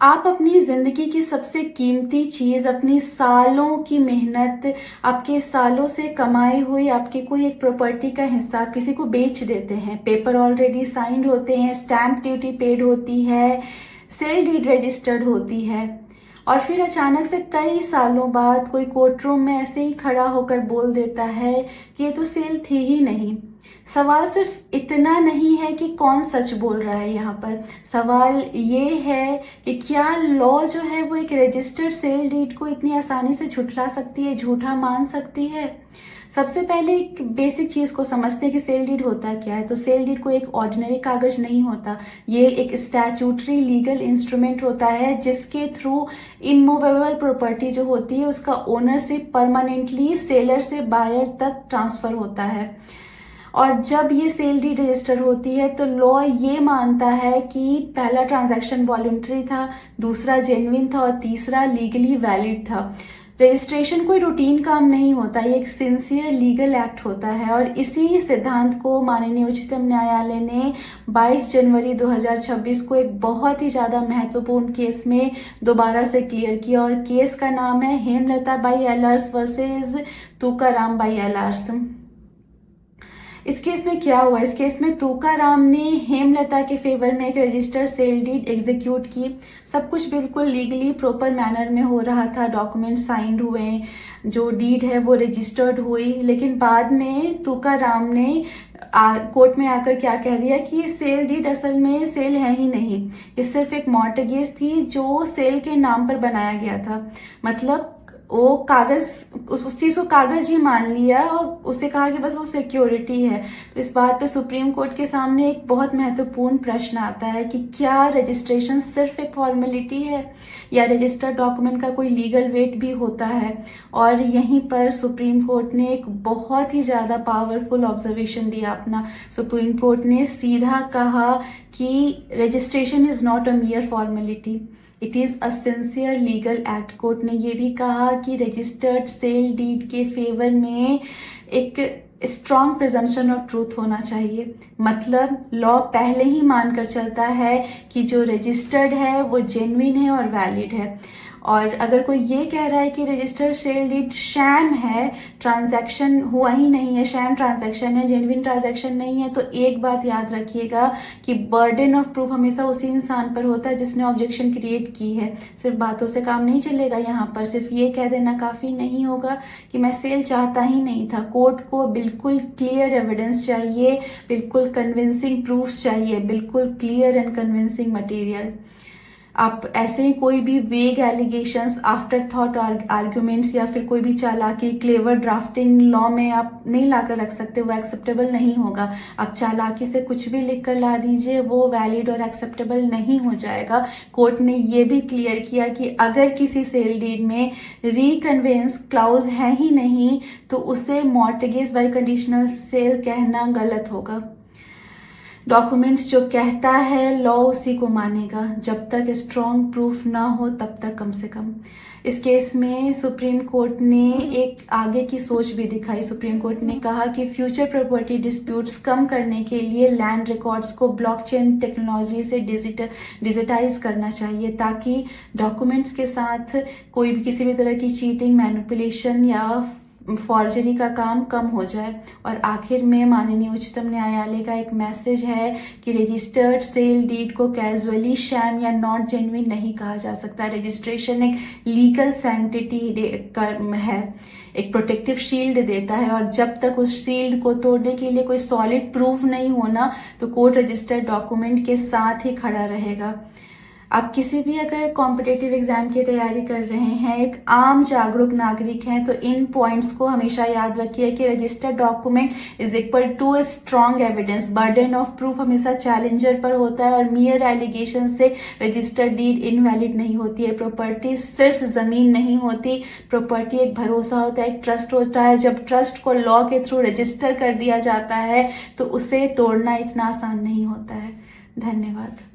आप अपनी जिंदगी की सबसे कीमती चीज, अपनी सालों की मेहनत, आपके सालों से कमाई हुई आपकी कोई एक प्रॉपर्टी का हिस्सा आप किसी को बेच देते हैं। पेपर ऑलरेडी साइंड होते हैं, स्टैंप ड्यूटी पेड होती है, सेल डीड रजिस्टर्ड होती है, और फिर अचानक से कई सालों बाद कोई कोर्ट रूम में ऐसे ही खड़ा होकर बोल देता है कि ये तो सेल थी ही नहीं। सवाल सिर्फ इतना नहीं है कि कौन सच बोल रहा है यहाँ पर, सवाल ये है कि क्या लॉ जो है वो एक रजिस्टर्ड सेल डीड को इतनी आसानी से झुठला सकती है, झूठा मान सकती है। सबसे पहले एक बेसिक चीज को समझते हैं कि सेल डीड होता क्या है। तो सेल डीड को एक ऑर्डिनरी कागज नहीं होता, ये एक स्टैट्यूटरी लीगल इंस्ट्रूमेंट होता है जिसके थ्रू इमूवेबल प्रॉपर्टी जो होती है उसका ओनरशिप परमानेंटली सेलर से बायर तक ट्रांसफर होता है। और जब ये सेल डीड रजिस्टर होती है तो लॉ ये मानता है कि पहला ट्रांजैक्शन वॉलंटरी था, दूसरा जेन्युइन था और तीसरा लीगली वैलिड था। रजिस्ट्रेशन कोई रूटीन काम नहीं होता, ये एक सिंसियर लीगल एक्ट होता है। और इसी सिद्धांत को माननीय उच्चतम न्यायालय ने 22 जनवरी 2026 को एक बहुत ही ज्यादा महत्वपूर्ण केस में दोबारा से क्लियर किया, और केस का नाम है हेमलता बाई एलर्स वर्सेस तुकाराम बाई एलर्स। इस केस में क्या हुआ, इस केस में तुकाराम ने हेमलता के फेवर में एक रजिस्टर्ड सेल डीड एग्जीक्यूट की। सब कुछ बिल्कुल लीगली प्रॉपर मैनर में हो रहा था, डॉक्यूमेंट साइंड हुए, जो डीड है वो रजिस्टर्ड हुई। लेकिन बाद में तुकाराम ने कोर्ट में आकर क्या कह दिया कि ये सेल डीड असल में सेल है ही नहीं, ये सिर्फ एक मॉर्टगेज थी जो सेल के नाम पर बनाया गया था। मतलब वो कागज, उस चीज को कागज ही मान लिया और उसे कहा कि बस वो सिक्योरिटी है। तो इस बात पे सुप्रीम कोर्ट के सामने एक बहुत महत्वपूर्ण प्रश्न आता है कि क्या रजिस्ट्रेशन सिर्फ एक फॉर्मेलिटी है या रजिस्टर्ड डॉक्यूमेंट का कोई लीगल वेट भी होता है। और यहीं पर सुप्रीम कोर्ट ने एक बहुत ही ज्यादा पावरफुल ऑब्जर्वेशन दिया अपना। सुप्रीम कोर्ट ने सीधा कहा कि registration is not a मियर formality, it is a sincere legal act. Court ने यह भी कहा कि रजिस्टर्ड सेल डीड के फेवर में एक स्ट्रॉन्ग प्रिजम्पशन ऑफ ट्रूथ होना चाहिए। मतलब लॉ पहले ही मानकर चलता है कि जो रजिस्टर्ड है वो जेन्युइन है और वैलिड है। और अगर कोई ये कह रहा है कि रजिस्टर्ड सेल डीड शैम है, ट्रांजैक्शन हुआ ही नहीं है, शैम ट्रांजैक्शन है, जेन्युइन ट्रांजैक्शन नहीं है, तो एक बात याद रखिएगा कि बर्डन ऑफ प्रूफ हमेशा उसी इंसान पर होता है जिसने ऑब्जेक्शन क्रिएट की है। सिर्फ बातों से काम नहीं चलेगा, यहाँ पर सिर्फ ये कह देना काफी नहीं होगा कि मैं सेल चाहता ही नहीं था। कोर्ट को बिल्कुल क्लियर एविडेंस चाहिए, बिल्कुल कन्विंसिंग प्रूफ चाहिए, बिल्कुल क्लियर एंड कन्विंसिंग मटेरियल। आप ऐसे ही कोई भी वेग एलिगेशंस, आफ्टर थॉट आर्ग्यूमेंट्स या फिर कोई भी चालाकी, क्लेवर ड्राफ्टिंग लॉ में आप नहीं लाकर रख सकते, वो एक्सेप्टेबल नहीं होगा। आप चालाकी से कुछ भी लिखकर ला दीजिए, वो वैलिड और एक्सेप्टेबल नहीं हो जाएगा। कोर्ट ने ये भी क्लियर किया कि अगर किसी सेल डीड में रिकन्वेंस क्लाउज है ही नहीं तो उसे मॉर्टगेज बाय कंडीशनल सेल कहना गलत होगा। डॉक्यूमेंट्स जो कहता है लॉ उसी को मानेगा, जब तक स्ट्रॉन्ग प्रूफ ना हो तब तक कम से कम। इस केस में सुप्रीम कोर्ट ने एक आगे की सोच भी दिखाई। सुप्रीम कोर्ट ने कहा कि फ्यूचर प्रॉपर्टी डिस्प्यूट्स कम करने के लिए लैंड रिकॉर्ड्स को ब्लॉकचेन टेक्नोलॉजी से डिजिटाइज करना चाहिए, ताकि डॉक्यूमेंट्स के साथ कोई भी किसी भी तरह की चीटिंग, मैनिपुलेशन या फॉर्जरी का काम कम हो जाए। और आखिर में माननीय उच्चतम न्यायालय का एक मैसेज है कि रजिस्टर्ड सेल डीड को कैजुअली शैम या नॉट जेन्युइन नहीं कहा जा सकता। रजिस्ट्रेशन एक लीगल सैंक्टिटी है, एक प्रोटेक्टिव शील्ड देता है, और जब तक उस शील्ड को तोड़ने के लिए कोई सॉलिड प्रूफ नहीं होना तो कोर्ट रजिस्टर्ड डॉक्यूमेंट के साथ ही खड़ा रहेगा। आप किसी भी अगर कॉम्पिटेटिव एग्जाम की तैयारी कर रहे हैं, एक आम जागरूक नागरिक हैं, तो इन पॉइंट्स को हमेशा याद रखिए कि registered document is equal to strong evidence. Burden of proof हमेशा चैलेंजर पर होता है और मियर एलिगेशन से रजिस्टर्ड डीड इनवैलिड नहीं होती है। प्रॉपर्टी सिर्फ जमीन नहीं होती, प्रॉपर्टी एक भरोसा होता है, एक ट्रस्ट होता है। जब ट्रस्ट को लॉ के थ्रू रजिस्टर कर दिया जाता है तो उसे तोड़ना इतना आसान नहीं होता है। धन्यवाद।